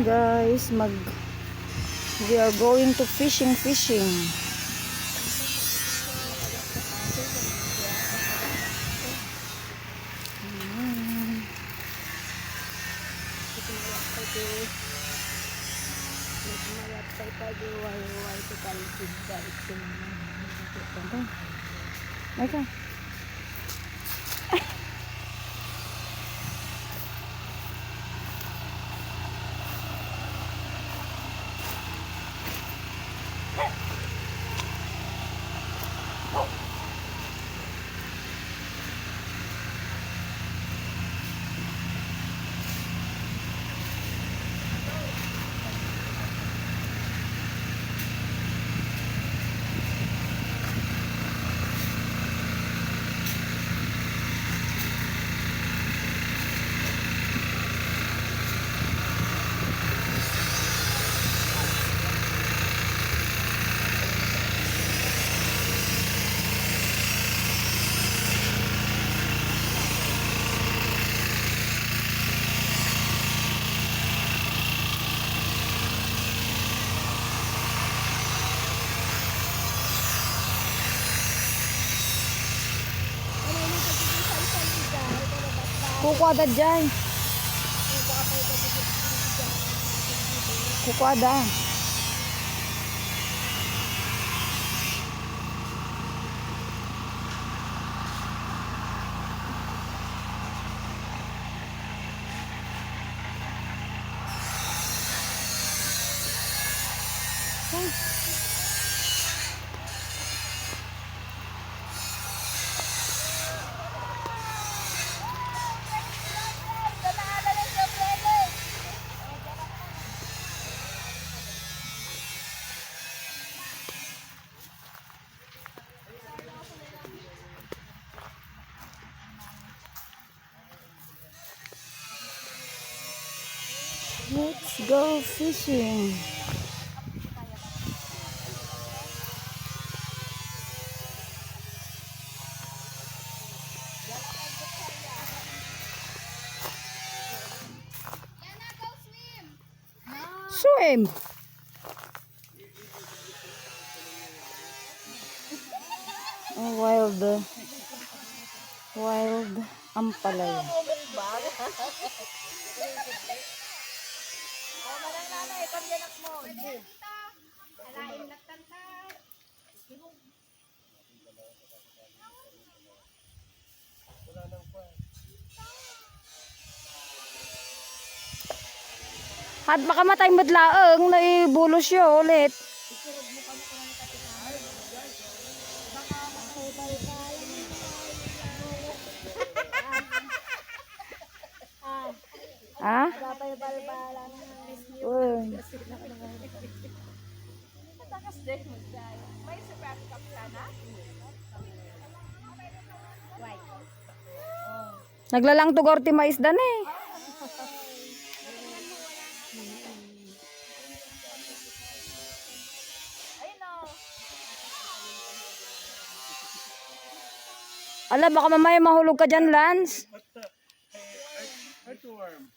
morning guys, we are going to fishing. Okay. Kukuada dyan. Kukuada. Let's go fishing. Swim. Oh, wild ampalay. At baka matay madlaang na ibulos siya ulit. Ha? Uy. Naglalang tugor ti mais dan eh. Ala, baka mamaya mahulog ka dyan, Lance. Earthworm.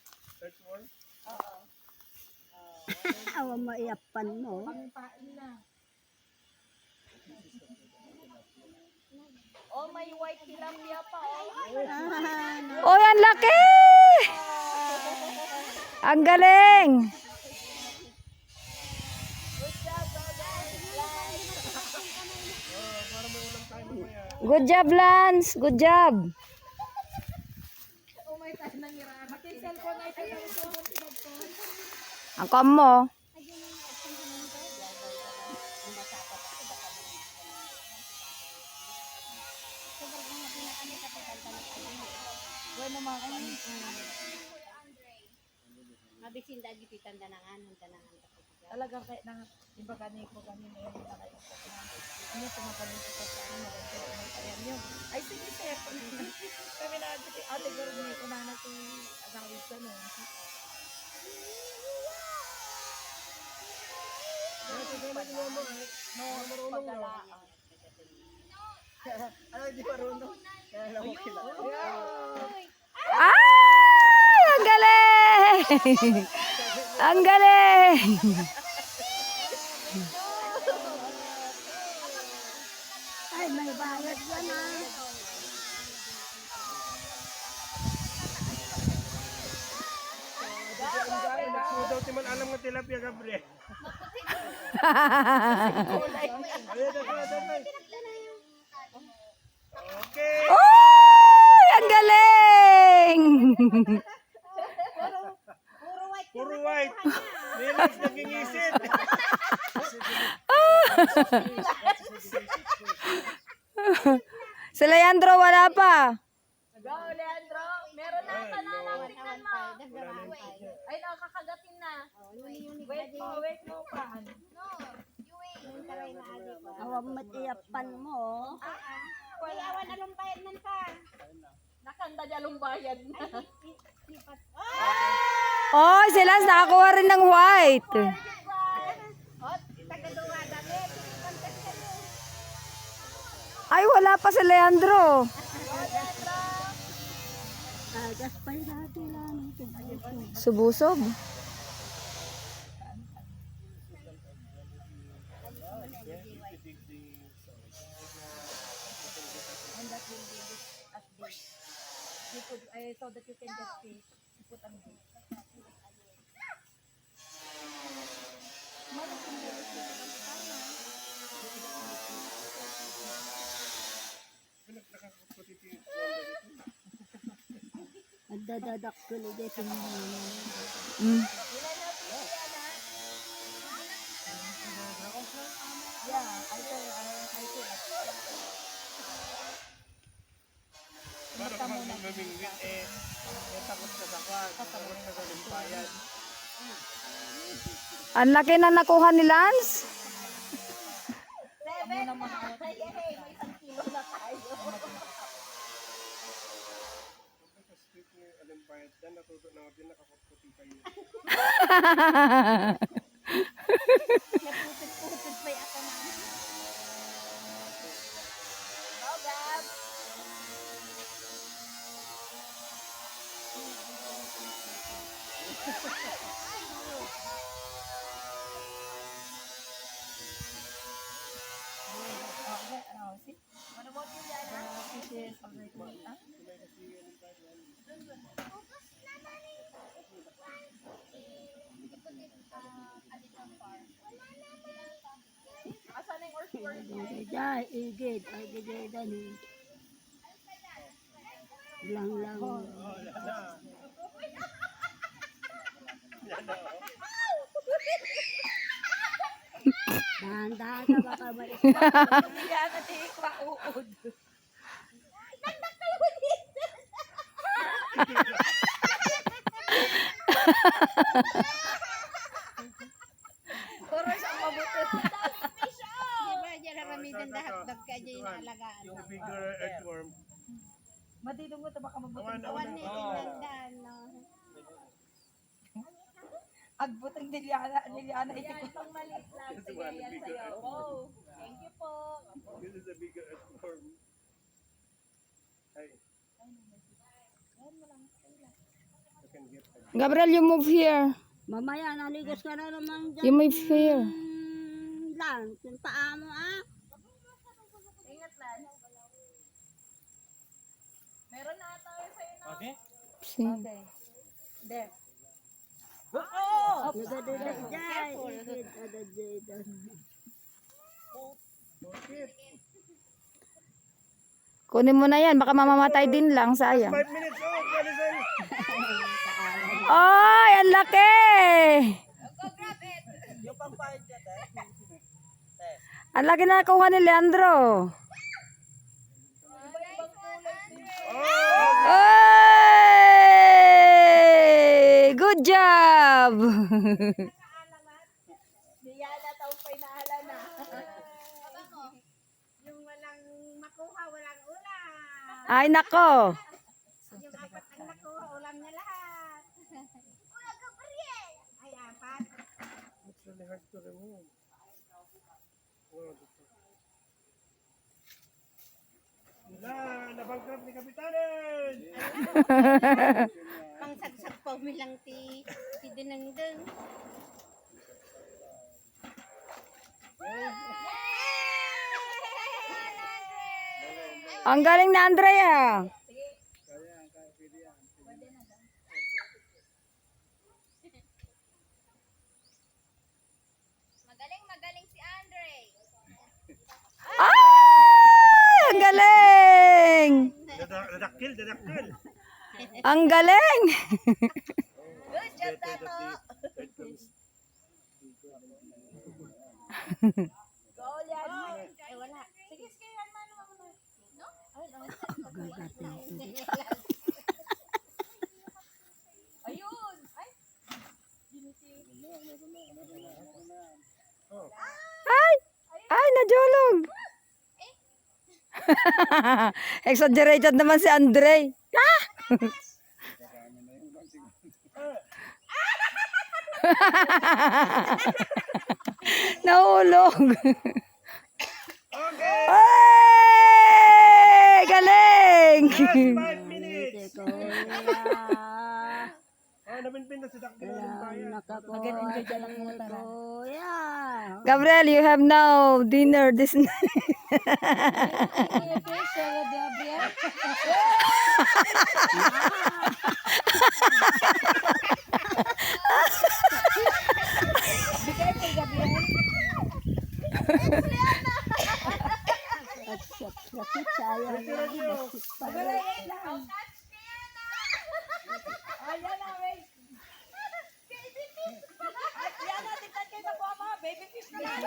Awa maiyapan mo. Oh, may white tilapia pa, Oh, yan laki! Ang galing! Good job, Lance. Good job. Ang kam mo. Mabisin dagi pitandanangan, tandangan. Talagang kahit na iba kaniko kanina yung nakain ko na. Ano tumagaling ko sa ano maganda may ayan yun. Ay sige sir. Kami na ate garbo ko na natin agawin sa no. Ano, di marunong. Kaya lang ako kilala. Ay! Ang galing! Ang galing! Ay, may bayad yan ah. Ito daw timan alam nga tilapia, Gabriel. Okay. Uy! Ang galing! Puro white. Relax, nagingisit. Si Leandro wala pa. Go, Leandro. Meron na ata na tingnan mo. Ay, nakakagatin na. Wait mo pa. Awang matiyapan mo. Awan na lumbayad man ka. Nakanda niya lumbayad na. Oh, si Lance nakakuha rin ng white. Ay, wala pa si Leandro. Agas pa natin lang. Subusob. So that you can just put on this. Nagdadadak ko ulit yung Mm. Para ka mamingwit takot ka sa kwan, takot ka sa limpayan. Ang laki na nakuha ni Lance. Limpayan, dan natuto na din nakakutkuti kayo. Naputit-putit pa ako na. What about you, Yana? Fishes already. Asan yung orchard? Jai, igid, igid dani. Lang. Dahan-dahan ka baka may Yana, tikwa uod. Puro siyang mabuti. Diba, dyan ramidan dahat ka dyan yung alagaan. Yung bigger earthworm. Madidong mo ito baka mabuti. Awan na inagdan, no? Agbutang Liliana itong maliit lang. Sige, yan sa'yo. Oh, thank you po. This is a bigger earthworm. Ay. You can get a Gabriel, you move here. Mamaya, naligas ka na naman dyan. You move here. Lang, yung paa mo ah. Ingat lang. Meron na ata sa'yo na. Okay? See. Okay. There. Nagadadas dyan. Igid, adadadas. Kunin mo na yan. Baka mamamatay din lang. Sayang. 5 minutes, kalisan. Ay, ang laki! Yung pampahid niya, Ang laki na nakuha ni Leandro. Ay! Good job! Liliana, taong pa'y naala na. Yung walang makuha, walang ulam. Ay, nako. Yung apat ang nakuha, ulam niya lahat. Kuya Gabriel! Ay, apat. It's really hard to remove. Nabangkrap ni Kapitanen! Pangsagsak pa umilang ti si Dinengdeng. Ang galing na Andrea. Magaling si Andre. Ay! Ang galing! Dadakil. Ang galing! Good job, Tato. Goal yan. Ay, wala. Sige, yan man. No? Ayun. Ay. Ay! Ay, najulog! Exaggerated naman si Andre. Ah! Nahulog. Ay! Galing! 5 minutes. Oh, napinpin na si Dakil ng bayan. Mag-enjoy dyan lang muna tara. Gabriel, you have now dinner this night. Ayan na, wait. Ayan na, tignan kayo na po mo. Baby fish na lang.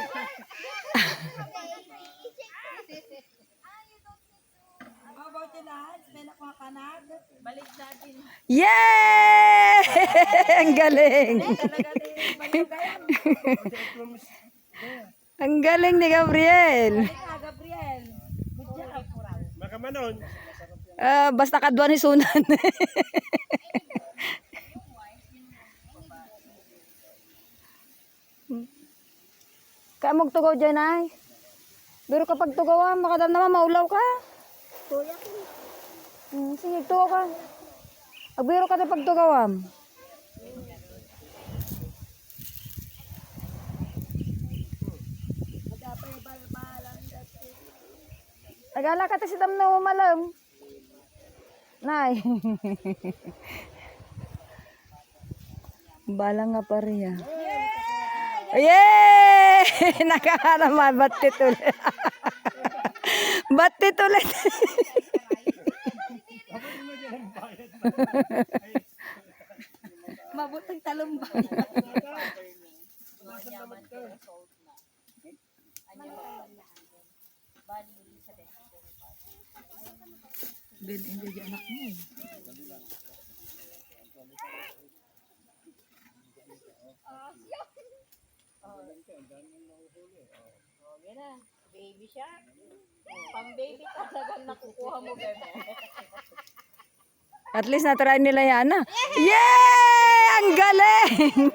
How about you lahat? May nakuha ka na? Balik natin. Yay! Ang galing. Talaga din. Malugayan. Ang galing ni Gabriel. Balik na, Gabriel. Good job. Makamanon. Basta kadwa ni Sunan. Kaya magtugaw dyan ay. Pero kapag tugawan, makadam naman maulaw ka. Sige, tugaw ka. Agbiro ka tayo pag tugawan. Agala ka tayo si dam na umalam. Nay. Balang nga pa rin. Yay! Nakaharama. Batit ulit. Batit ulit. Mabuting talumbay. Ben, enjoy yung anak mo. Yan na. Baby siya. Pang baby talagang nakukuha mo, bebe. At least na-try nila yan. Yay! Ang galing!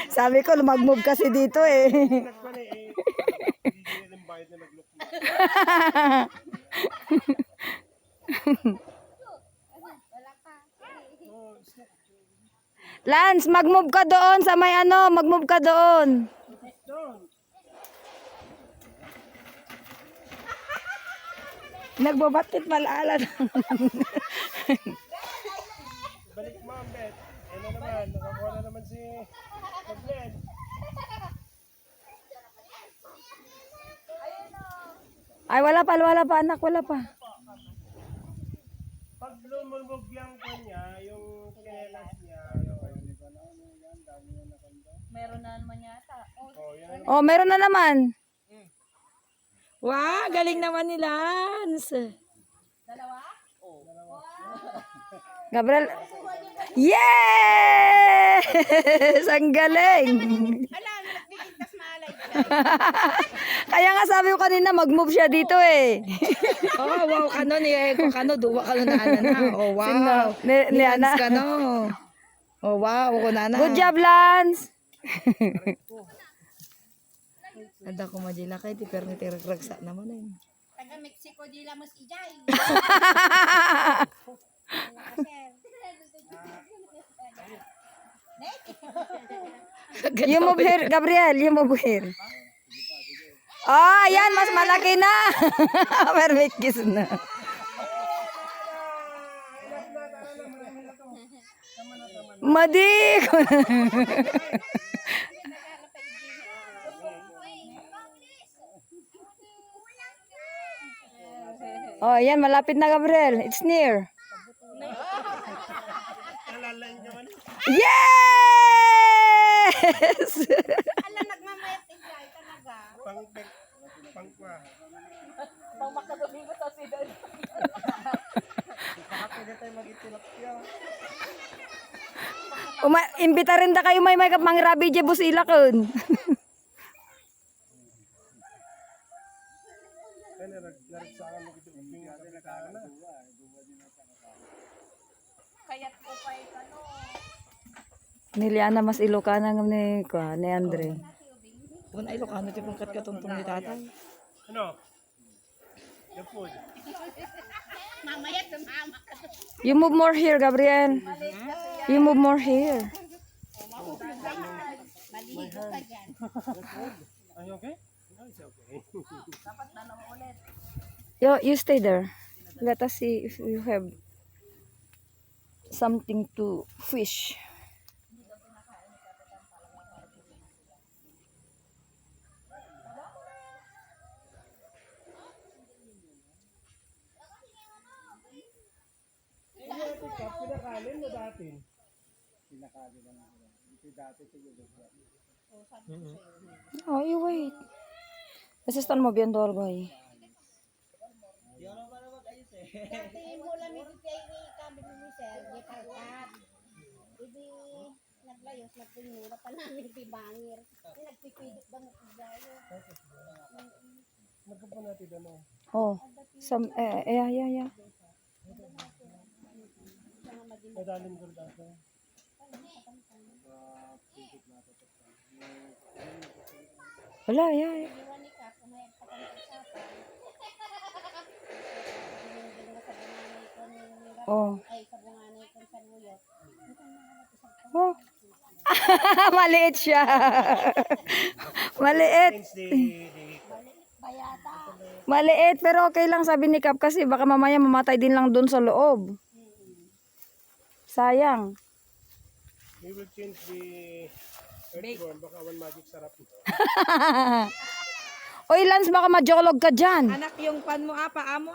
Sabi ko, lumag-move kasi dito eh. Nagpani eh. Hindi ng bayad na nag-look mo. Lance, mag-move ka doon sa may ano, mag-move ka doon. Nagbabatit malala. Balik mo ang bet. Ano naman, nakakuha na naman si Glenn. Ay, wala pa anak, wala pa. Pag lumulbog yung kanya, yung kinelas niya, Meron na naman yata. oh, yan. Oh, meron na naman. Wow, galing naman ni Lance. Dalawa? Gabriel. Yes! Ang galing. Kaya nga sabi ko kanina mag-move siya dito eh. Oh, wow, kano ni kano duwa kano na ana na. Oh, wow. Ni Ana. Kano. Oh, wow, ko na na. Good job, Lance. Ada ko majila kay ti perni tiragsa naman eh. Taga Mexico di lamos ijay. You move here, Gabriel. You move here. Oh, ayan. Mas malaki na. Pero may kiss na. Madi. Oh, ayan. Malapit na, Gabriel. It's near. Nalalain ka man. Yes! Ala, nagmamayat tayo talaga. Pangkwa. Pang makadomingo sa sidan. Pwede tayo mag-itilapya. Imbita rin da kayo may mangrabi je busila kun. Kaya naragsakan mo ito uping kapitana. Kaya't po pa ano. Niliana mas Ilocana ng ni Andre. Kung ay Ilocano, di pong katungtong ni tatay. Ano? Yung food. Mamaya tumama ka. You move more here, Gabriel. You move more here. Maligo ka dyan. Are you okay? No, it's okay. You stay there. Let us see if you have something to fish. Pinakalim mo dati. Oh, you wait. Ese están moviendo algo ahí. Dati mo lang ito kay kami ni Sir, di pagkat. Hindi naglayos, nagpinura pa namin si Bangir. Nagpipidot ba mo kayo? Magkapa natin ano. Oh, yeah. Madalim ko dati. Wala, yeah. Iwan ni Kak, may pagkakasapa. Oh. Ay, sa bunganay ko sa Nuyot. Oh. Maliit siya. Maliit. Since the Bayata. Maliit, pero okay lang sabi ni Kap kasi baka mamaya mamatay din lang doon sa loob. Sayang. we will change the earthworm. Baka one magic sarap. Oy, Lance, baka majolog ka dyan. Anak, yung pan mo paa mo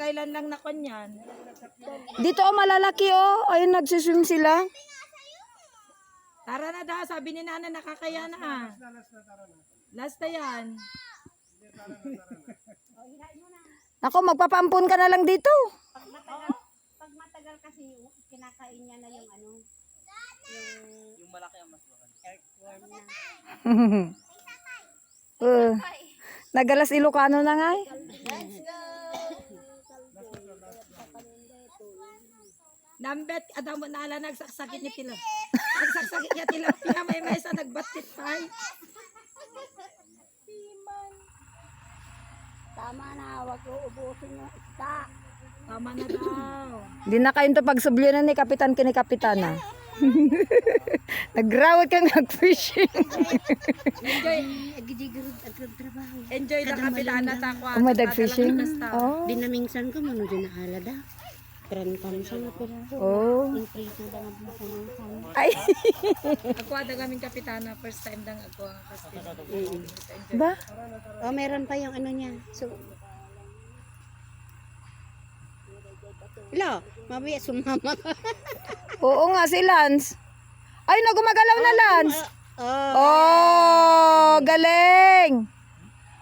kailan lang nakon yan. Dito malalaki ayun nagsiswim sila. Tara na daw, sabi ni Nana nakakaya na Last na yan. Ako, magpapaampun ka na lang dito. Pag matagal kasi kinakain niya na yung ano. Yung malaki ang mas earthworm na. Nagalas Ilocano na nga eh. Let's go! Nambet, adam mo nala nagsaksakit ni Tilo. Nagsaksakit niya Tilo. May isa nagbatit pa. Tama na, wag uubusin yung isda. Tama na daw. Di na kayo ito pagsubyo na ni Kapitan kini Kapitana. Nagrawat kang nag-fishing. Enjoy the kapitana sa kwa. Oh, may dag-fishing? Oh. Dinamingsan ko, mano din naalada. Krantan siya na pira. Oh. Increase na lang ang panangsan. Ay. Ako ada kaming kapitana. First time dang ako ang kastin. Ba? Oh, meron pa yung ano niya. So, Hello, mamaya sumama ka. Oo nga si Lance. Ay, gumagalaw na Lance. Oh, Oh, galing.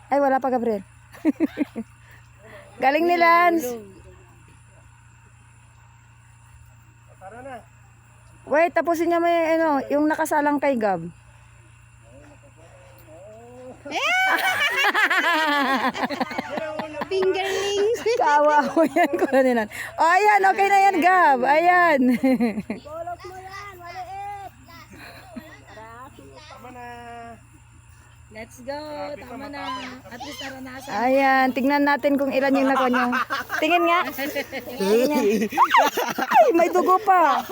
Ay, wala pa Gabriel. Galing ni Lance. Tara na. Wait, tapusin niya mo yung nakasalang kay Gab. fingerlings. Kawa ko yan, Kolonelan. O, ayan, okay na yan, Gab. Ayan. Bolok mo yan, maliit. Tama na. Let's go. Tama na. At least naranasan. Ayan, tingnan natin kung ilan yung nakuha nyo. Tingin nga. Tingin nga. Ay, may dugo pa.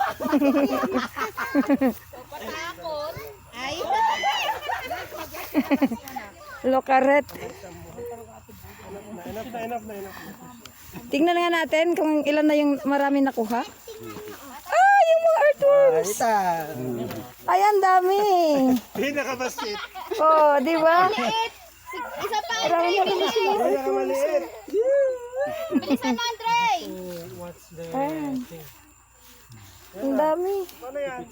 Lokaret. Enough na. Tingnan nga natin kung ilan na yung marami nakuha. Ah, yung mga earthworms. Ay, ang dami. Pinakabasket. Oh, di ba? Isa pa, Marami na naman sila. Pinakamaliit. bilisan mo, Andre. Ayan. Ang dami. Ano yan?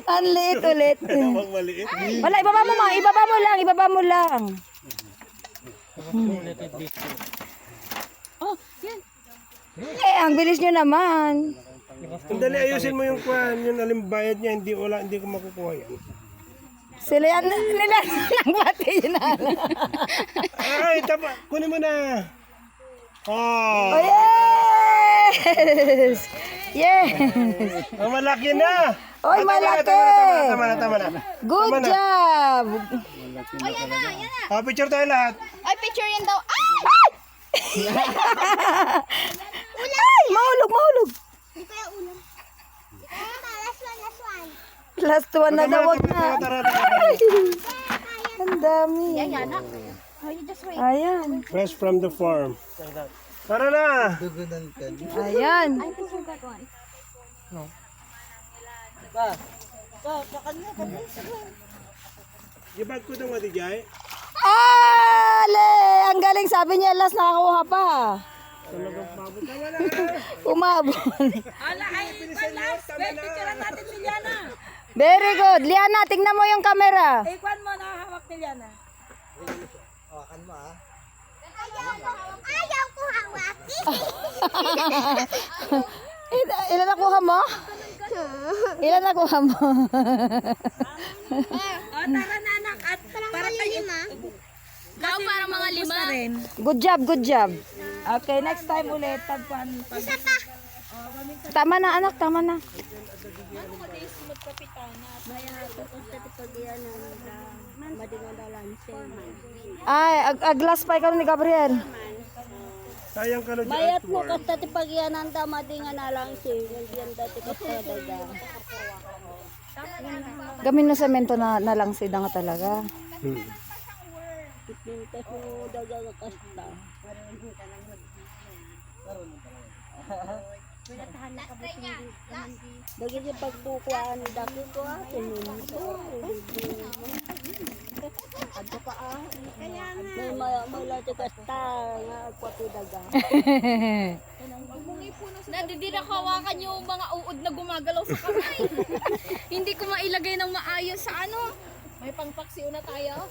Ang liit ulit. Ang maliit. Wala, ibaba mo ma. Ibaba mo lang. Eh, ang bilis nyo naman. Dali, ayusin mo yung kwan, yung alimbayad niya, hindi ko makukuha yan. Sila yan nila ng pati na. Ay, tama, kunin mo na. Oh, Oh, yes! Yes! ang malaki na. Oy, malaki! Tama na. Good job! O, yan na. Ah, picture tayo lahat. Ay, picture yan daw. Ay! Ay, mahulog! Hindi ko yung ulam. Last one. Last one na daw, wag na. Tara. Ang dami. Yan na. Oh, you just wait. Ayan. Fresh from the farm. Tara na. Ayan. Gibag ko itong matigay. Ale! Ang galing, sabi niya, last nakakuha pa. Talagang pabot. Tama na. Umabot. Ala, ay, last. Wait, picturean natin si Liana. Very good. Liana, tingnan mo yung camera. Ikwan mo, nakahawak ni Liana. Ayaw ko hawakin. Ilan nakuha mo? Ilan nakuha mo? O, tara na anak. At para kayo. Ikaw para mga lima. Good job. Okay, next time ulit. Tagpuan. Tama na anak, tama na. Ay, aglas pa ikaw ni Gabriel. Sayang ka na dyan. Bayat mo kasta ti pagyanan da madinga na lang si nandiyan dati kasta daga. Gamin na semento na lang sida nga talaga. Pintas mo daga nga kasta. Dagi di pagbukuan daki ko Adto pa Kaya nga. May lati kasta nga agpati daga. Nadidira ko hawakan yung mga uod na gumagalaw sa kamay. Hindi ko mailagay ng maayos sa ano. May pangpaksiw na tayo.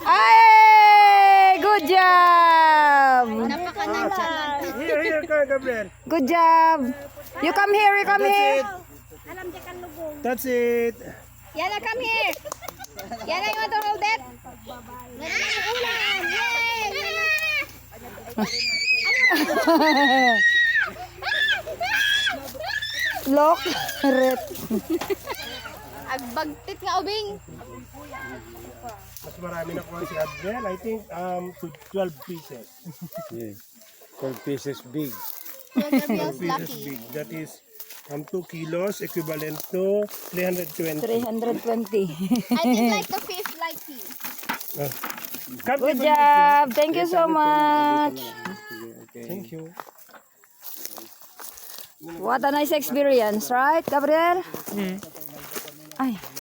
Ay! Good job! Here ka, Gabriel. Good job! You come here, That's it. Yana, come here. Yana, you want to hold it? Ulan! Yay! Look, red. Agbagtit nga ubing. Mas marami na kuha si Adriel. I think to 12 pieces. Yeah. 12 pieces big. 12 pieces big. That is 2 kilos equivalent to 320. 320. I think like the fifth like piece. Good job! Thank you so much! Thank you. What a nice experience, right, Gabriel? Ay.